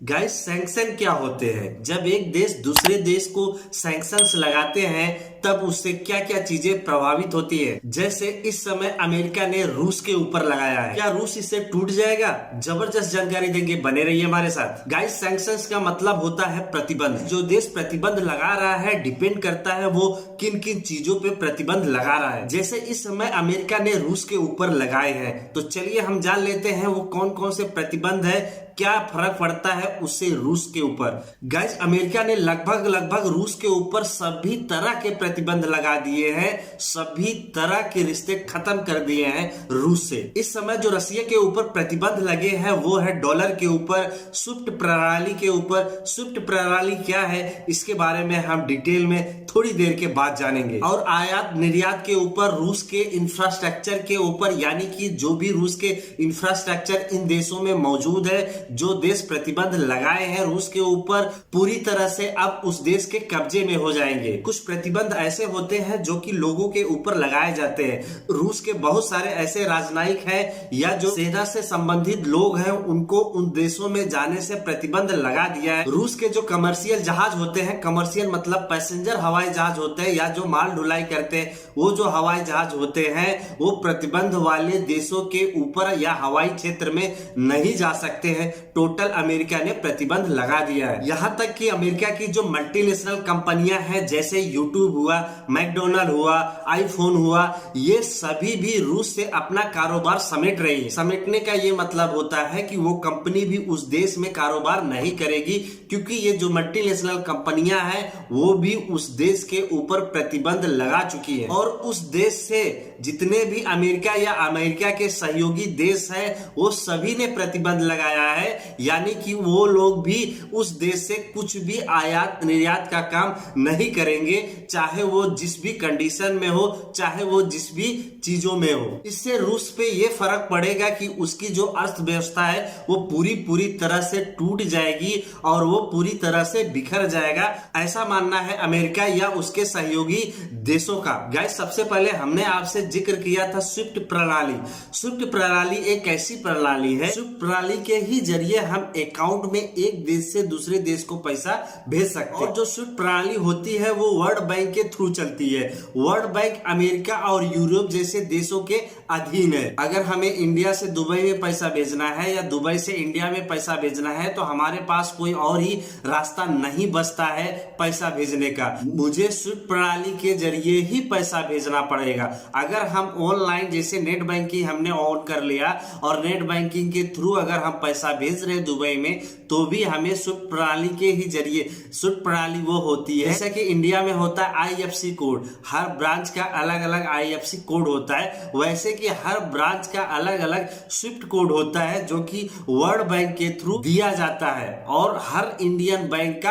Guys sanction क्या होते हैं? जब एक देश दूसरे देश को सैंक्शंस लगाते हैं तब उससे क्या क्या चीजें प्रभावित होती है। जैसे इस समय अमेरिका ने रूस के ऊपर लगाया है, क्या रूस इससे टूट जाएगा? जबरदस्त जानकारी देंगे, बने रहिए हमारे साथ। गाइस सैंक्शंस का मतलब होता है प्रतिबंध। जो देश प्रतिबंध लगा रहा है डिपेंड करता है वो किन किन चीजों पे प्रतिबंध लगा रहा है। जैसे इस समय अमेरिका ने रूस के ऊपर लगाए हैं, तो चलिए हम जान लेते हैं वो कौन कौन से प्रतिबंध है, क्या फर्क पड़ता है उससे रूस के ऊपर। गाइस अमेरिका ने लगभग रूस के ऊपर सभी तरह के प्रतिबंध लगा दिए हैं, सभी तरह के रिश्ते खत्म कर दिए हैं रूस से। इस समय जो रसिया के ऊपर प्रतिबंध लगे हैं वो है डॉलर के ऊपर, स्विफ्ट प्रणाली के ऊपर। स्विफ्ट प्रणाली क्या है इसके बारे में हम डिटेल में थोड़ी देर के बाद जानेंगे। और आयात निर्यात के ऊपर, रूस के इंफ्रास्ट्रक्चर के ऊपर, यानी कि जो भी रूस के इंफ्रास्ट्रक्चर इन देशों में मौजूद है, जो देश प्रतिबंध लगाए हैं रूस के ऊपर, पूरी तरह से अब उस देश के कब्जे में हो जाएंगे। कुछ प्रतिबंध ऐसे होते हैं जो कि लोगों के ऊपर लगाए जाते हैं। रूस के बहुत सारे ऐसे राजनयिक हैं या जो सेना से संबंधित लोग हैं, उनको उन देशों में जाने से प्रतिबंध लगा दिया है। रूस के जो कमर्शियल जहाज होते हैं, कमर्शियल मतलब पैसेंजर हवाई जहाज होते हैं या जो माल ढुलाई करते हैं, वो जो हवाई जहाज होते हैं वो प्रतिबंध वाले देशों के ऊपर या हवाई क्षेत्र में नहीं जा सकते हैं। टोटल अमेरिका ने प्रतिबंध लगा दिया है। यहां तक कि अमेरिका की जो मल्टीनेशनल कंपनियां हैं, जैसे यूट्यूब हुआ, मैकडोनल्ड हुआ, आईफोन हुआ, ये सभी भी रूस से अपना कारोबार समेट रही है। समेटने का ये मतलब होता है कि वो कंपनी भी उस देश में कारोबार नहीं करेगी, क्योंकि ये जो मल्टीनेशनल कंपनियां हैं वो भी उस देश के ऊपर प्रतिबंध लगा चुकी है। और उस देश से जितने भी अमेरिका या अमेरिका के सहयोगी देश हैं वो सभी ने प्रतिबंध लगाया है, यानी कि वो लोग भी उस देश से कुछ भी आयात निर्यात का काम नहीं करेंगे, चाहे वो जिस भी कंडीशन में हो, चाहे वो जिस भी चीजों में हो। इससे रूस पे ये फर्क पड़ेगा कि उसकी जो अर्थव्यवस्था है वो पूरी तरह से टूट जाएगी और वो पूरी तरह से बिखर जाएगा, ऐसा मानना है अमेरिका या उसके सहयोगी देशों का। गाइस सबसे पहले हमने आपसे जिक्र किया था स्विफ्ट प्रणाली। स्विफ्ट प्रणाली एक ऐसी प्रणाली है, स्विफ्ट प्रणाली के ही जरिए हम अकाउंट में एक देश से दूसरे देश को पैसा भेज सकते हैं। और जो स्विफ्ट प्रणाली होती है वो वर्ल्ड बैंक के थ्रू चलती है। वर्ल्ड बैंक अमेरिका और यूरोप जैसे देशों के अधीन है। अगर हमें इंडिया से दुबई में पैसा भेजना है या दुबई से इंडिया में पैसा भेजना है तो हमारे पास कोई और ही रास्ता नहीं बचता है पैसा भेजने का, मुझे स्विफ्ट प्रणाली के जरिए ही पैसा भेजना पड़ेगा। अगर हम ऑनलाइन जैसे नेट बैंकिंग हमने ऑन कर लिया और नेट बैंकिंग के थ्रू अगर हम पैसा भेज रहे हैं दुबई में, तो भी हमें स्विफ्ट प्रणाली के ही जरिए, स्विफ्ट प्रणाली वो होती है जैसे कि इंडिया में होता है आईएफसी कोड, हर ब्रांच का अलग अलग आईएफसी कोड होता है, वैसे कि हर ब्रांच का अलग अलग स्विफ्ट कोड होता है जो कि वर्ल्ड बैंक के थ्रू दिया जाता है। और हर इंडियन बैंक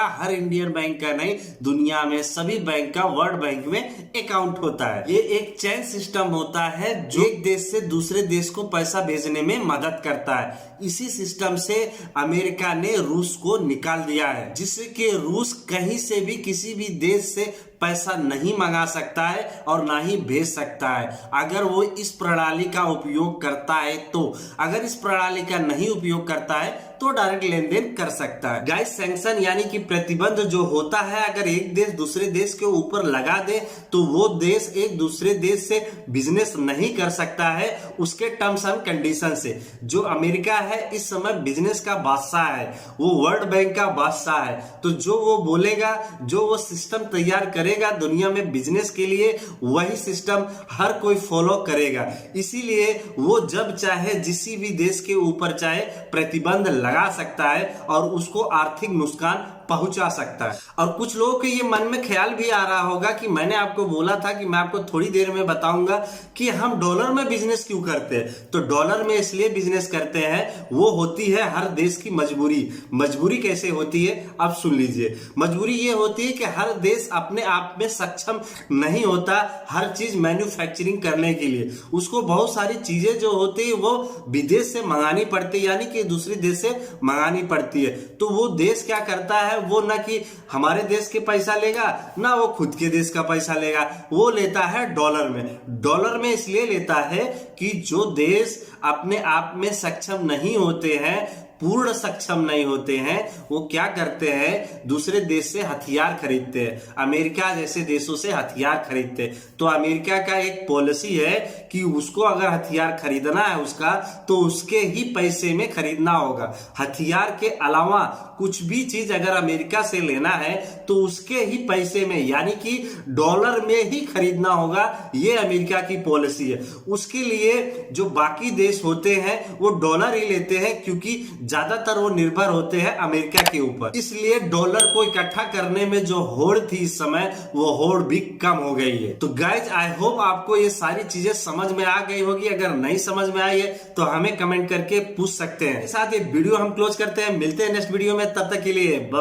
का नहीं, दुनिया में सभी बैंक का वर्ल्ड बैंक में अकाउंट होता है। ये एक चेन सिस्टम होता है जो एक देश से दूसरे देश को पैसा भेजने में मदद करता है। इसी सिस्टम से अमेरिका ने रूस को निकाल दिया है, जिससे कि रूस कहीं से भी किसी भी देश से पैसा नहीं मंगा सकता है और ना ही भेज सकता है, अगर वो इस प्रणाली का उपयोग करता है। तो अगर इस प्रणाली का नहीं उपयोग करता है तो डायरेक्ट लेन देन कर सकता है। गाइस सैंक्शन यानी कि प्रतिबंध जो होता है, अगर एक देश दूसरे देश के ऊपर लगा दे तो वो देश एक दूसरे देश से बिजनेस नहीं कर सकता है उसके टर्म्स एंड कंडीशन से। जो अमेरिका है इस समय बिजनेस का बादशाह है, वो वर्ल्ड बैंक का बादशाह है, तो जो वो बोलेगा, जो वो सिस्टम तैयार करेगा दुनिया में बिजनेस के लिए, वही सिस्टम हर कोई फॉलो करेगा। इसीलिए वो जब चाहे किसी भी देश के ऊपर चाहे प्रतिबंध लगा सकता है और उसको आर्थिक नुकसान पहुंचा सकता है। और कुछ लोगों के ये मन में ख्याल भी आ रहा होगा कि मैंने आपको बोला था कि मैं आपको थोड़ी देर में बताऊंगा कि हम डॉलर में बिजनेस क्यों करते हैं। तो डॉलर में इसलिए बिजनेस करते हैं, वो होती है हर देश की मजबूरी। मजबूरी कैसे होती है अब सुन लीजिए। मजबूरी ये होती है कि हर देश अपने आप में सक्षम नहीं होता हर चीज मैन्युफैक्चरिंग करने के लिए, उसको बहुत सारी चीजें जो होती है वो विदेश से मंगानी पड़ती है, यानी कि दूसरे देश से मंगानी पड़ती है। तो वो देश क्या करता है, वो ना कि हमारे देश के पैसा लेगा ना वो खुद के देश का पैसा लेगा, वो लेता है डॉलर में। डॉलर में इसलिए लेता है कि जो देश अपने आप में सक्षम नहीं होते हैं पूर्ण सक्षम नहीं होते हैं, वो क्या करते हैं, दूसरे देश से हथियार खरीदते हैं, अमेरिका जैसे देशों से हथियार खरीदते हैं। तो अमेरिका का एक पॉलिसी है कि उसको अगर हथियार खरीदना है उसका, तो उसके ही पैसे में खरीदना होगा। हथियार के अलावा कुछ भी चीज अगर अमेरिका से लेना है तो उसके ही पैसे में, यानी कि डॉलर में ही खरीदना होगा। ये अमेरिका की पॉलिसी है। उसके लिए जो बाकी देश होते हैं वो डॉलर ही लेते हैं, क्योंकि ज्यादातर वो निर्भर होते हैं अमेरिका के ऊपर। इसलिए डॉलर को इकट्ठा करने में जो होड़ थी इस समय, वो होड़ भी कम हो गई है। तो गाइज आई होप आपको ये सारी चीजें समझ में आ गई होगी। अगर नहीं समझ में आई है तो हमें कमेंट करके पूछ सकते हैं। साथ ही वीडियो हम क्लोज करते हैं, मिलते हैं नेक्स्ट वीडियो में, तब तक के लिए बाय बाय।